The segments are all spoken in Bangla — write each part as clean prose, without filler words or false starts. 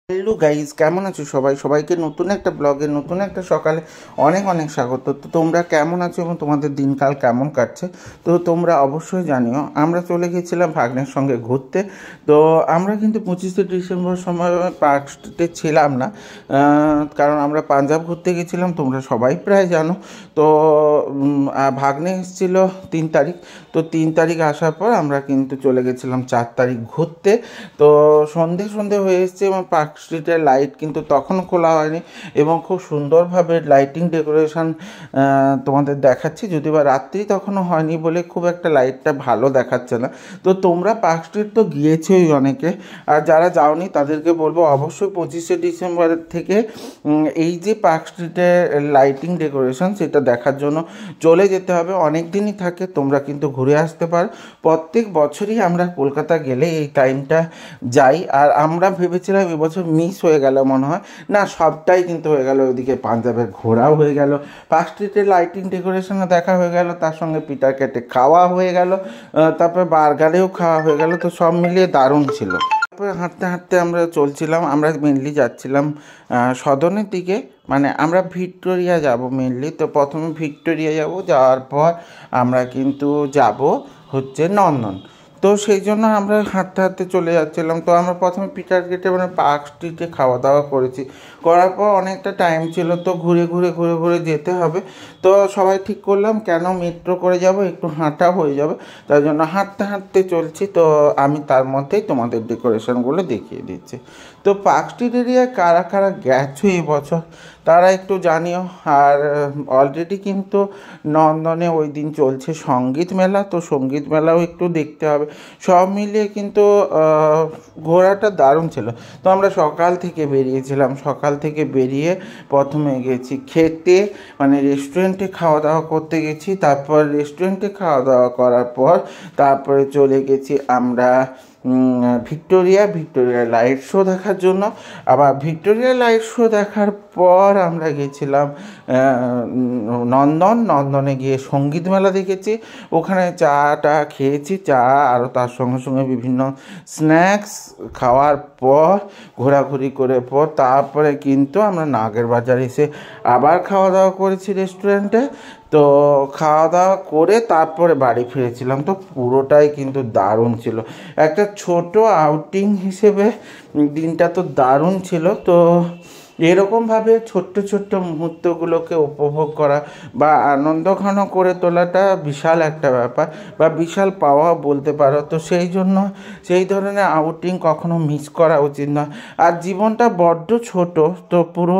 হ্যালো গাইজ, কেমন আছো সবাই? সবাইকে নতুন একটা ব্লগে নতুন একটা সকালে অনেক অনেক স্বাগত। তো তোমরা কেমন আছো এবং তোমাদের দিনকাল কেমন কাটছে তো তোমরা অবশ্যই জানিও। আমরা চলে গিয়েছিলাম ভাগ্নের সঙ্গে ঘুরতে। তো আমরা কিন্তু 25শে ডিসেম্বর সময় পার্ক স্ট্রিটে ছিলাম না, কারণ আমরা পাঞ্জাব ঘুরতে গেছিলাম, তোমরা সবাই প্রায় জানো। তো ভাগ্নে এসেছিলো 3 তারিখ। তো 3 তারিখ আসার পর আমরা কিন্তু চলে গেছিলাম 4 তারিখ ঘুরতে। তো সন্ধে হয়ে এসছে এবং পার্ক স্ট্রিটের লাইট কিন্তু তখনও খোলা হয়নি এবং খুব সুন্দরভাবে লাইটিং ডেকোরেশন তোমাদের দেখাচ্ছি, যদিও বা রাত্রি তখনও হয়নি বলে খুব একটা লাইটটা ভালো দেখাচ্ছে না। তো তোমরা পার্ক স্ট্রিট তো গিয়েছোই অনেকে, আর যারা যাওনি তাদেরকে বলবো অবশ্যই 25শে ডিসেম্বর থেকে এই যে পার্ক স্ট্রিটের লাইটিং ডেকোরেশন সেটা দেখার জন্য চলে যেতে হবে। অনেক দিনই থাকে, তোমরা কিন্তু ঘুরে আসতে পারো। প্রত্যেক বছরই আমরা কলকাতা গেলে এই টাইমটা যাই, আর আমরা ভেবেছিলাম এবছর মিস হয়ে গেল মনে হয়, না সবটাই কিন্তু হয়ে গেল। ওইদিকে পাঞ্জাবের ঘোরাও হয়ে গেল, পার্ক স্ট্রিটের লাইটিং ডেকোরেশনও দেখা হয়ে গেল, তার সঙ্গে পিটার ক্যাটে খাওয়া হয়ে গেল, তারপর বার্গারেও খাওয়া হয়ে গেল। তো সব মিলিয়ে দারুণ ছিল। তারপরে হাঁটতে হাঁটতে আমরা চলছিলাম, আমরা মেনলি যাচ্ছিলাম সদনের দিকে, মানে আমরা ভিক্টোরিয়া যাব মেনলি। তো প্রথমে ভিক্টোরিয়া যাব, যাওয়ার পর আমরা কিন্তু যাব হচ্ছে নন্দন। তো সেই জন্য আমরা হাঁটতে হাঁটতে চলে যাচ্ছিলাম। তো আমরা প্রথমে পিটার গেটে মানে পার্ক স্ট্রিটে খাওয়া দাওয়া করেছি, করার পর অনেকটা টাইম ছিল, তো ঘুরে ঘুরে যেতে হবে। তো সবাই ঠিক করলাম কেন মেট্রো করে যাব, একটু হাঁটা হয়ে যাবে, তাই জন্য হাঁটতে হাঁটতে চলছি। তো আমি তার মধ্যেই তোমাদের ডেকোরেশনগুলো দেখিয়ে দিচ্ছি। তো পার্ক স্ট্রিট এরিয়ায় কারা কারা গেছো এই বছর তারা একটু জানিও। আর অলরেডি কিন্তু নন্দনে ওই দিন চলছে সঙ্গীত মেলা, তো সঙ্গীত মেলাও একটু দেখতে হবে। সব মিলিয়ে কিন্তু ঘোরাটা দারুণ ছিল। তো আমরা সকাল থেকে বেরিয়েছিলাম, সকাল থেকে বেরিয়ে প্রথমে গেছি খেতে, মানে রেস্টুরেন্টে খাওয়া দাওয়া করতে গেছি। তারপর রেস্টুরেন্টে খাওয়া দাওয়া করার পর তারপরে চলে গেছি আমরা ভিক্টোরিয়া লাইট শো দেখার জন্য। আবার ভিক্টোরিয়া লাইট শো দেখার পর আমরা গেছিলাম নন্দনে গিয়ে সঙ্গীত মেলা দেখেছি। ওখানে চাটা খেয়েছি, চা আরও তার সঙ্গে সঙ্গে বিভিন্ন স্ন্যাক্স খাওয়ার পর ঘোরাঘুরি করে পর তারপরে কিন্তু আমরা নাগের বাজার এসে আবার খাওয়া দাওয়া করেছি রেস্টুরেন্টে। তো খাওয়া দাওয়া করে তারপরে বাড়ি ফিরেছিলাম। তো পুরোটাই কিন্তু দারুণ ছিল, একটা ছোট আউটিং হিসেবে দিনটা তো দারুণ ছিল। তো এরকমভাবে ছোট্ট মুহূর্তগুলোকে উপভোগ করা বা আনন্দঘন করে তোলাটা বিশাল একটা ব্যাপার বা বিশাল পাওয়া বলতে পারো। তো সেই জন্য সেই ধরনের আউটিং কখনো মিস করা উচিত নয়। আর জীবনটা বড্ড ছোট, তো পুরো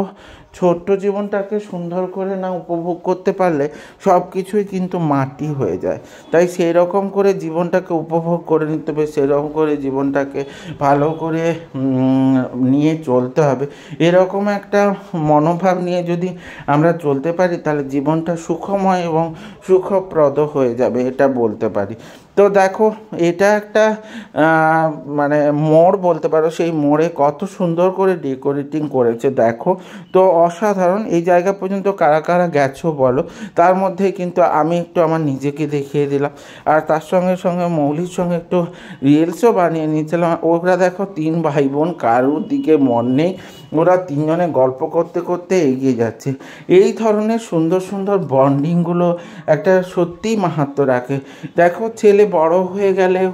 ছোট্ট জীবনটাকে সুন্দর করে না উপভোগ করতে পারলে সব কিছুই কিন্তু মাটি হয়ে যায়। তাই সেই রকম করে জীবনটাকে উপভোগ করে নিতে হবে, সেরকম করে জীবনটাকে ভালো করে নিয়ে চলতে হবে। এরকম একটা মনোভাব নিয়ে যদি আমরা চলতে পারি তাহলে জীবনটা সুখময় এবং সুখপ্রদ হয়ে যাবে, এটা বলতে পারি। তো দেখো, এটা একটা মানে মোড় বলতে পারো, সেই মোড়ে কত সুন্দর করে ডেকোরেটিং করেছে দেখো। তো অসাধারণ। এই জায়গা পর্যন্ত কারা কারা গেছো বলো, তার মধ্যে কিন্তু আমি একটু আমার নিজেকে দেখিয়ে দিলাম, আর তার সঙ্গে সঙ্গে মৌলির সঙ্গে একটু রিলসও বানিয়ে নিয়েছিলাম। ওরা দেখো 3 ভাই বোন, কারুর দিকে মন নেই, ওরা 3জনে গল্প করতে করতে এগিয়ে যাচ্ছে। এই ধরনের সুন্দর সুন্দর বন্ডিংগুলো একটা সত্যিই মাহাত্ম্য রাখে। দেখো, ছেলে বড় হয়ে গেলেও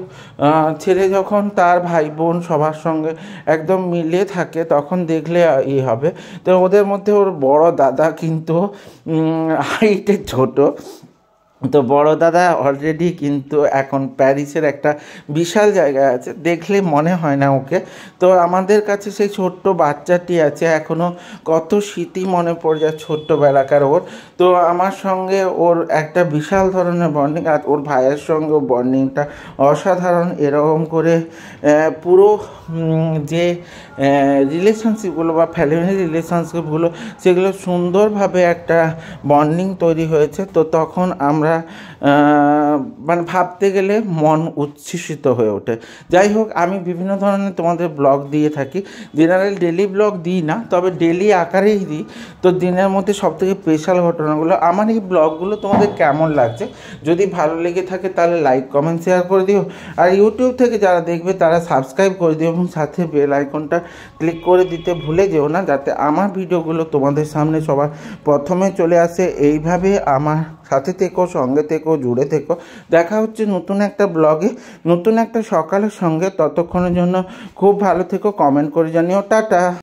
ছেলে যখন তার ভাই বোন সবার সঙ্গে একদম মিলে থাকে তখন দেখলে হবে। তো ওদের মধ্যে ওর বড় দাদা কিন্তু হাইটে ছোট, তো বড় দাদা অলরেডি কিন্তু এখন প্যারিসের একটা বিশাল জায়গায় আছে, দেখলে মনে হয় না ওকে। তো আমাদের কাছে সেই ছোট্ট বাচ্চাটি আছে, এখনও কত স্মৃতি মনে পড়ে যায় ছোট্টবেলাকার ওর। তো আমার সঙ্গে ওর একটা বিশাল ধরনের বন্ডিং, আর ওর ভাইয়ের সঙ্গেও বন্ডিংটা অসাধারণ। এরকম করে পুরো যে রিলেশনশিপগুলো বা ফ্যামিলি রিলেশনশিপগুলো সেগুলো সুন্দরভাবে একটা বন্ডিং তৈরি হয়েছে। তো তখন আমরা একটা মানে ভাবতে গেলে মন উচ্ছ্বসিত হয়ে ওঠে। যাই হোক, আমি বিভিন্ন ধরনের তোমাদের ব্লগ দিয়ে থাকি, জেনারেল ডেলি ব্লগ দিই না, তবে ডেলি আকারেই দিই। তো দিনের মধ্যে সবথেকে স্পেশাল ঘটনাগুলো, আমার এই ব্লগগুলো তোমাদের কেমন লাগছে, যদি ভালো লেগে থাকে তাহলে লাইক কমেন্ট শেয়ার করে দিও। আর ইউটিউব থেকে যারা দেখবে তারা সাবস্ক্রাইব করে দিও এবং সাথে বেল আইকনটা ক্লিক করে দিতে ভুলে যেও না, যাতে আমার ভিডিওগুলো তোমাদের সামনে সবার প্রথমে চলে আসে। এইভাবে আমার সাথে থেকো, সঙ্গে থেকো, জুড়ে থেকো। দেখা হচ্ছে নতুন একটা ব্লগে, নতুন একটা সকালের সঙ্গে। ততক্ষণের জন্য খুব ভালো থেকো, কমেন্ট করে জানিও। টাটা।